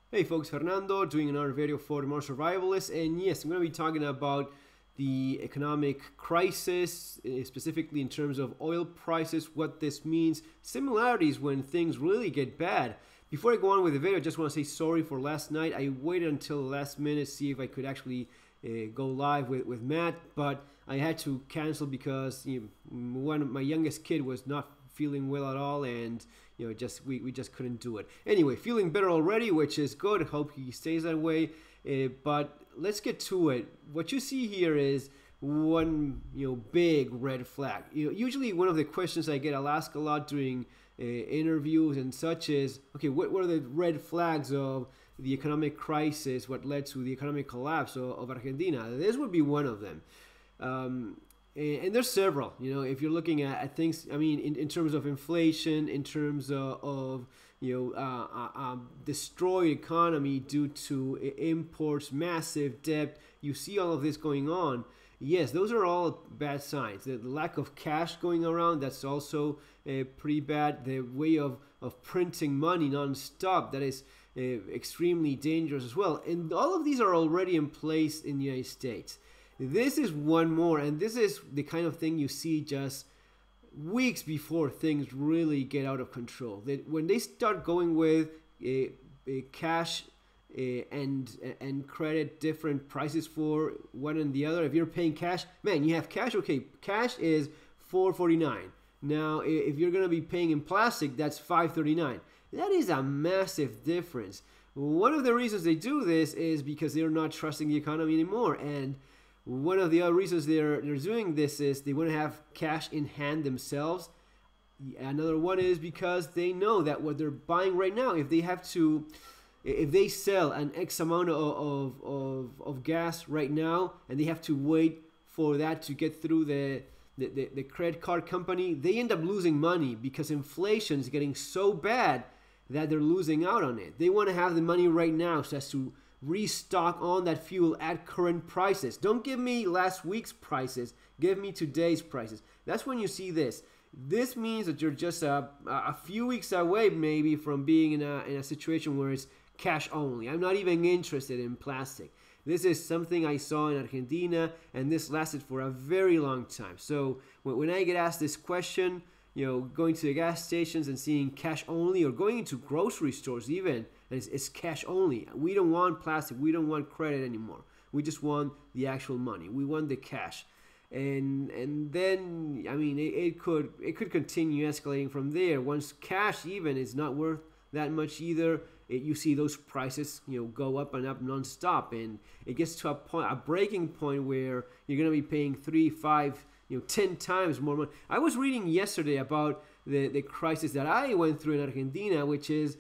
Hey folks, Fernando doing another video for the More Survivalists, and yes, I'm going to be talking about the economic crisis, specifically in terms of oil prices, what this means, similarities when things really get bad. Before I go on with the video, I just want to say sorry for last night. I waited until the last minute to see if I could actually go live with Matt, but I had to cancel because my youngest kid was not feeling well at all, and we just couldn't do it. Anyway, feeling better already, which is good. Hope he stays that way. But let's get to it. What you see here is one big red flag. Usually one of the questions I get asked a lot during interviews and such is, okay, what were the red flags of the economic crisis? What led to the economic collapse of Argentina? This would be one of them. And there's several, if you're looking at things, I mean, in terms of inflation, in terms of destroyed economy due to imports, massive debt, you see all of this going on. Yes, those are all bad signs. The lack of cash going around, that's also pretty bad. The way of printing money non-stop, that is extremely dangerous as well. And all of these are already in place in the United States. This is one more, and this is the kind of thing you see just weeks before things really get out of control. That when they start going with cash and credit, different prices for one and the other. If you're paying cash, man, you have cash. Okay, cash is $4.49. Now, if you're gonna be paying in plastic, that's $5.39. That is a massive difference. One of the reasons they do this is because they're not trusting the economy anymore, and one of the other reasons they're doing this is they want to have cash in hand themselves. Another one is because they know that what they're buying right now, if they sell an X amount of gas right now and they have to wait for that to get through the credit card company, they end up losing money because inflation is getting so bad that they're losing out on it. They want to have the money right now so as to restock on that fuel at current prices. Don't give me last week's prices, give me today's prices. That's when you see this. This means that you're just a few weeks away maybe from being in a situation where it's cash only. I'm not even interested in plastic. This is something I saw in Argentina, and this lasted for a very long time. So when I get asked this question, going to the gas stations and seeing cash only, or going into grocery stores even, and it's cash only. We don't want plastic. We don't want credit anymore. We just want the actual money. We want the cash. And then, I mean, it could continue escalating from there. Once cash even is not worth that much either, you see those prices go up and up nonstop, and it gets to a breaking point where you're gonna be paying 3, 5, 10 times more money. I was reading yesterday about the crisis that I went through in Argentina, which is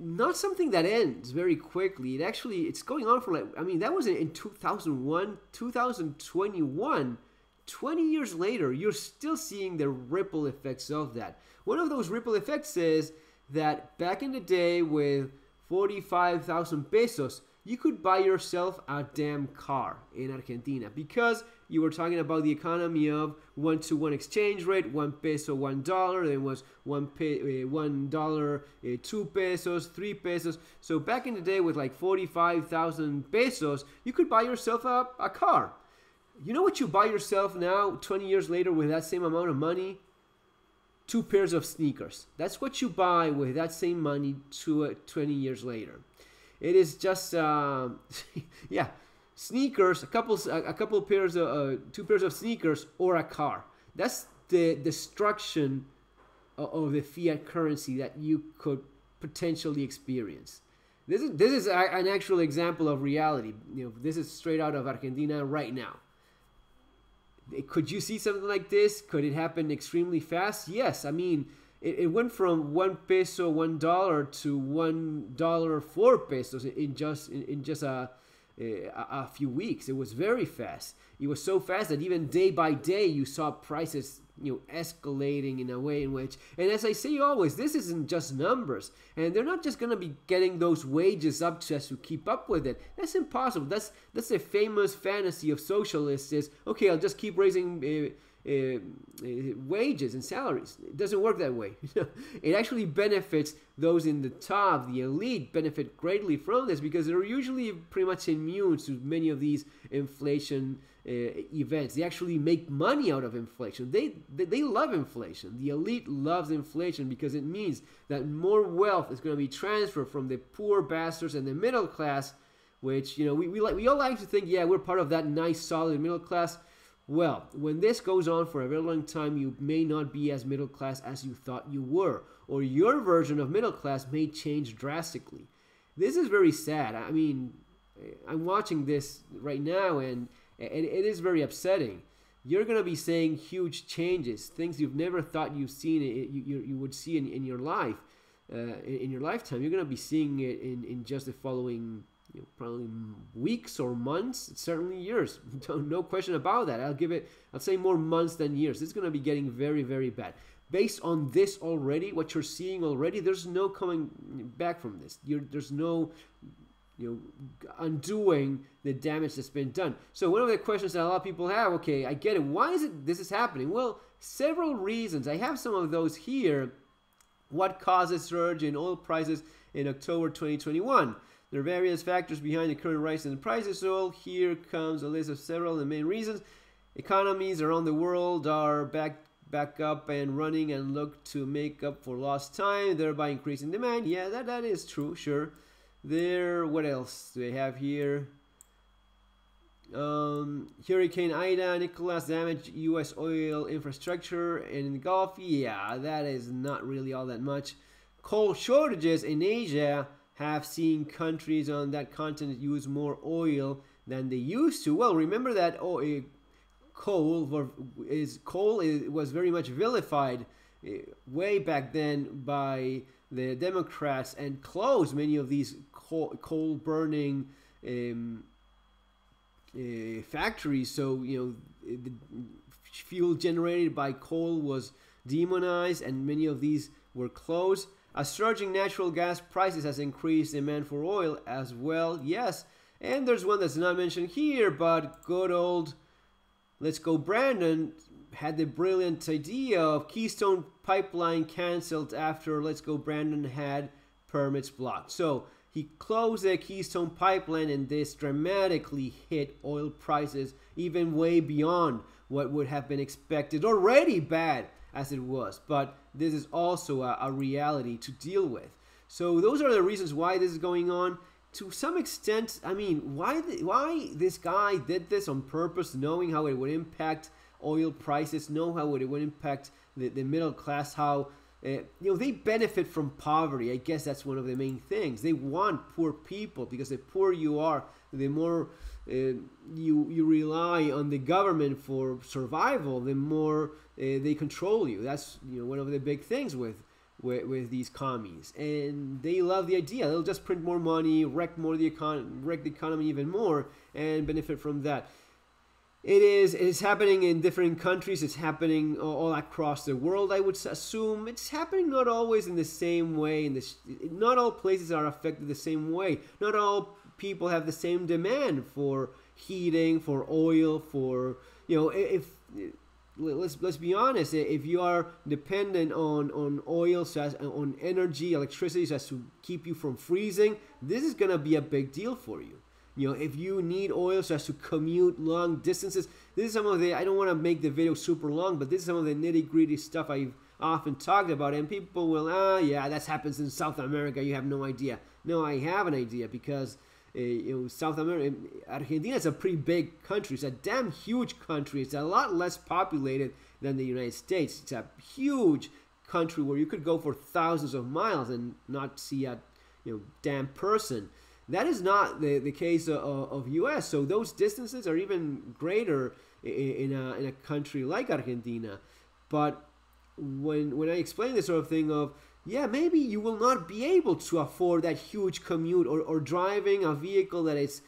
not something that ends very quickly. It's going on for that was in 2001, 2021. 20 years later, you're still seeing the ripple effects of that. One of those ripple effects is that back in the day with 45,000 pesos, you could buy yourself a damn car in Argentina, because you were talking about the economy of 1-to-1 exchange rate, 1 peso, $1, then was $1, 2 pesos, 3 pesos. So back in the day with like 45,000 pesos, you could buy yourself a car. You know what you buy yourself now, 20 years later, with that same amount of money? 2 pairs of sneakers. That's what you buy with that same money 20 years later. It is just yeah, sneakers, a couple pairs of 2 pairs of sneakers, or a car. That's the destruction of the fiat currency that you could potentially experience. This is an actual example of reality. This is straight out of Argentina right now. Could you see something like this? Could it happen extremely fast? Yes. I mean, it went from 1 peso, $1 to $1, 4 pesos in just a few weeks. It was very fast. It was so fast that even day by day you saw prices escalating in a way in which, and as I say always, this isn't just numbers, and they're not just going to be getting those wages up just to keep up with it. That's impossible. That's a famous fantasy of socialists is, okay, I'll just keep raising wages and salaries. It doesn't work that way. It actually benefits those in the top, the elite benefit greatly from this because they're usually pretty much immune to many of these inflation events. They actually make money out of inflation. They love inflation. The elite loves inflation because it means that more wealth is going to be transferred from the poor bastards and the middle class, which, you know, we all like to think, yeah, we're part of that nice solid middle class. Well, when this goes on for a very long time, you may not be as middle class as you thought you were, or your version of middle class may change drastically. This is very sad. I mean, I'm watching this right now, and it is very upsetting. You're going to be seeing huge changes, things you've never thought you've seen, you would see in your life, in your lifetime. You're going to be seeing it in just the following probably weeks or months, certainly years. No question about that. I'll say more months than years. It's going to be getting very, very bad. Based on this already, what you're seeing already, there's no coming back from this. There's no undoing the damage that's been done. So one of the questions that a lot of people have, okay, I get it. Why is it this is happening? Well, several reasons. I have some of those here. What causes surge in oil prices in October 2021? There are various factors behind the current rise in the prices of oil. Here comes a list of several of the main reasons. Economies around the world are back up and running and look to make up for lost time, thereby increasing demand. Yeah, that is true, sure. What else do they have here? Hurricane Ida, Nicholas damaged U.S. oil infrastructure in the Gulf. Yeah, that is not really all that much. Coal shortages in Asia have seen countries on that continent use more oil than they used to. Well, remember that coal was very much vilified way back then by the Democrats and closed many of these coal burning factories. So, the fuel generated by coal was demonized and many of these were closed. A surging natural gas prices has increased demand for oil as well. Yes, and there's one that's not mentioned here, but good old Let's Go Brandon had the brilliant idea of Keystone Pipeline canceled after Let's Go Brandon had permits blocked. So he closed the Keystone Pipeline, and this dramatically hit oil prices even way beyond what would have been expected, already bad as it was. But this is also a reality to deal with. So those are the reasons why this is going on. To some extent, I mean, why this guy did this on purpose, knowing how it would impact oil prices, know how it would impact the middle class, how they benefit from poverty. I guess that's one of the main things. They want poor people because the poorer you are, the more you rely on the government for survival, the more they control you. That's one of the big things with these commies, and they love the idea. They'll just print more money, wreck the economy even more, and benefit from that. It is happening in different countries. It's happening all across the world, I would assume. It's happening not always in the same way. Not all places are affected the same way. Not all people have the same demand for heating, for oil, for let's be honest. If you are dependent on oil, on energy, electricity, so as to keep you from freezing, this is gonna be a big deal for you. If you need oil so as to commute long distances, this is some of the, I don't want to make the video super long, but this is some of the nitty-gritty stuff I've often talked about, and people will, yeah, that happens in South America, you have no idea. No, I have an idea, because South America, Argentina is a pretty big country. It's a damn huge country. It's a lot less populated than the United States. It's a huge country where you could go for thousands of miles and not see a damn person. That is not the case of U.S. So those distances are even greater in a country like Argentina. But when I explain this sort of thing of, yeah, maybe you will not be able to afford that huge commute or driving a vehicle that is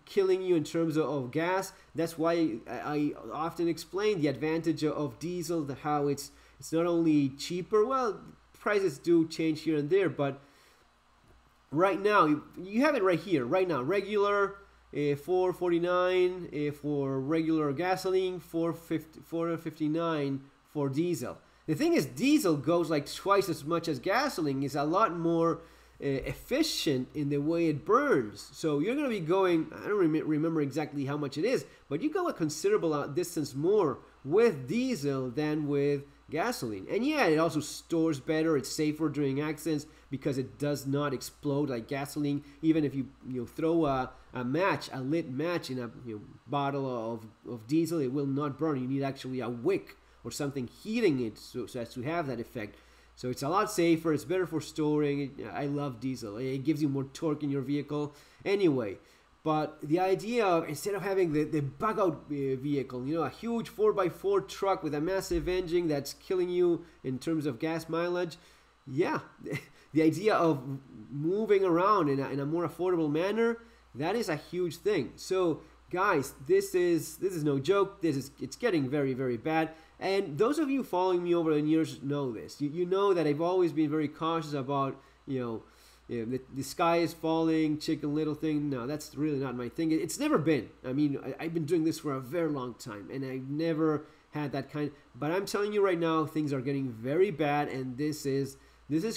killing you in terms of gas. That's why I often explain the advantage of diesel, how it's not only cheaper. Well, prices do change here and there, but right now, you have it right here, right now. Regular $4.49 for regular gasoline, $4.59 for diesel. The thing is, diesel goes like twice as much as gasoline. It's a lot more efficient in the way it burns. So you're going to be going, I don't remember exactly how much it is, but you go a considerable distance more with diesel than with gasoline. And yeah, it also stores better. It's safer during accidents because it does not explode like gasoline. Even if you throw a lit match in a bottle of diesel, it will not burn. You need actually a wick or something heating it so as to have that effect. So it's a lot safer. It's better for storing. I love diesel. It gives you more torque in your vehicle. Anyway, but the idea of, instead of having the bug-out vehicle, a huge 4x4 truck with a massive engine that's killing you in terms of gas mileage, yeah, the idea of moving around in a more affordable manner, that is a huge thing. So guys, this is no joke. It's getting very, very bad. And those of you following me over the years know this. You know that I've always been very cautious about, the sky is falling, Chicken Little thing. No, that's really not my thing. It's never been. I mean, I've been doing this for a very long time, and I've never had that kind. But I'm telling you right now, things are getting very bad, and this is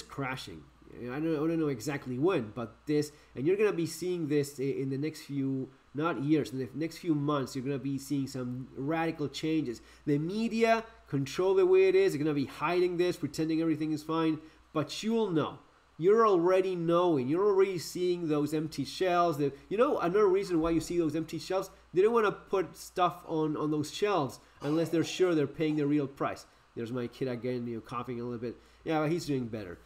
crashing. I don't know exactly when, but and you're gonna be seeing this in the next few, not years, in the next few months. You're gonna be seeing some radical changes. The media control the way it is. They're gonna be hiding this, pretending everything is fine, but you'll know. You're already knowing. You're already seeing those empty shelves. Another reason why you see those empty shelves, they don't want to put stuff on those shelves unless they're sure they're paying the real price. There's my kid again, coughing a little bit. Yeah, but he's doing better.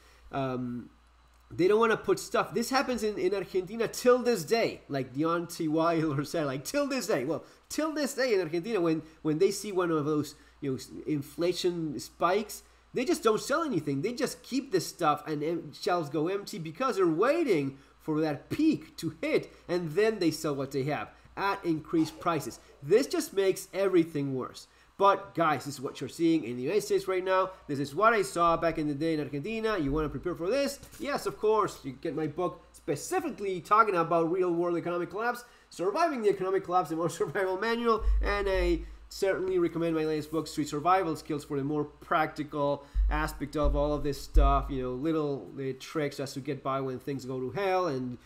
They don't want to put stuff. This happens in Argentina till this day, like the Auntie Wilder said, like till this day. Well, till this day in Argentina, when they see one of those inflation spikes, they just don't sell anything. They just keep this stuff and shelves go empty because they're waiting for that peak to hit, and then they sell what they have at increased prices. This just makes everything worse. But guys, this is what you're seeing in the United States right now. This is what I saw back in the day in Argentina. You want to prepare for this? Yes, of course. You get my book specifically talking about real-world economic collapse, surviving the economic collapse, the more survival manual, and I certainly recommend my latest book, Street Survival Skills, for the more practical aspect of all of this stuff. Little tricks as to get by when things go to hell, and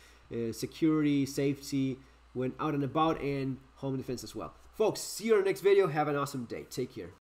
security, safety when out and about, and home defense as well. Folks, see you in our next video. Have an awesome day. Take care.